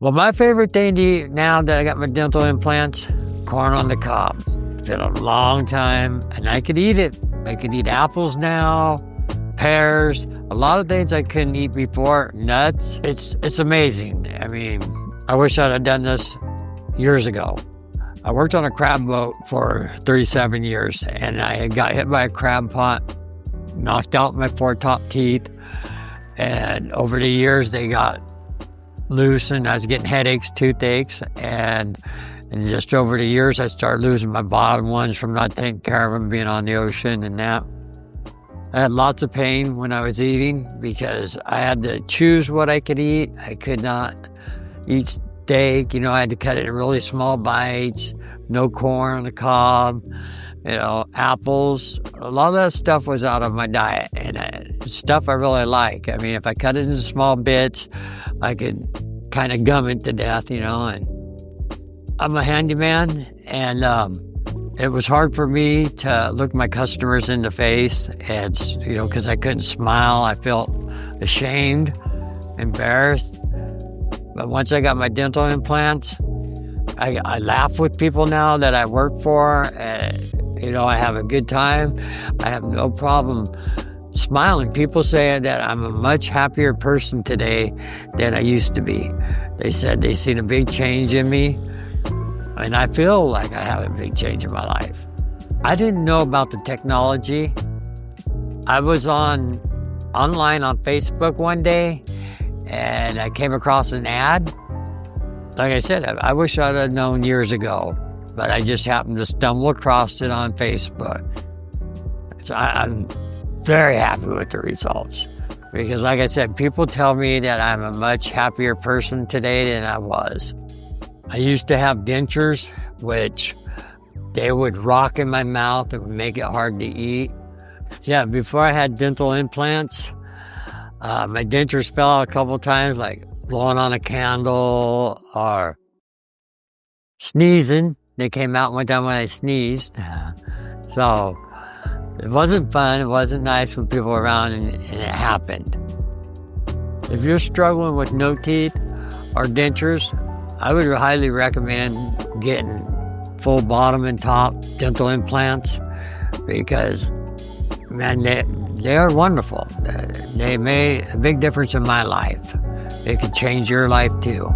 Well, my favorite thing to eat now that I got my dental implants, corn on the cob. It's been a long time, and I could eat it. I could eat apples now, pears, a lot of things I couldn't eat before, nuts. It's amazing. I mean, I wish I'd have done this years ago. I worked on a crab boat for 37 years, and I got hit by a crab pot, knocked out my 4 top teeth, and over the years they got loose, and I was getting headaches, toothaches, and just over the years I started losing my bottom ones from not taking care of them, being on the ocean and that. I had lots of pain when I was eating because I had to choose what I could eat. I could not eat steak, I had to cut it in really small bites, no corn on the cob, apples. A lot of that stuff was out of my diet, and stuff I really like. I mean, if I cut it into small bits, I could kind of gum it to death, and I'm a handyman, and it was hard for me to look my customers in the face, and, because I couldn't smile. I felt ashamed, embarrassed. But once I got my dental implants, I laugh with people now that I work for, and, I have a good time. I have no problem smiling. People say that I'm a much happier person today than I used to be. They said they seen a big change in me, and I feel like I have a big change in my life. I didn't know about the technology. I was online on Facebook one day, and I came across an ad. Like I said, I wish I'd have known years ago, but I just happened to stumble across it on Facebook. So I'm very happy with the results because, like I said, people tell me that I'm a much happier person today than I was. I used to have dentures, which they would rock in my mouth. It would make it hard to eat. Yeah, before I had dental implants, my dentures fell out a couple times, like blowing on a candle or sneezing. They came out one time when I sneezed. So it wasn't fun. It wasn't nice when people were around, and it happened. If you're struggling with no teeth or dentures, I would highly recommend getting full bottom and top dental implants because, man, they are wonderful. They made a big difference in my life. It could change your life too.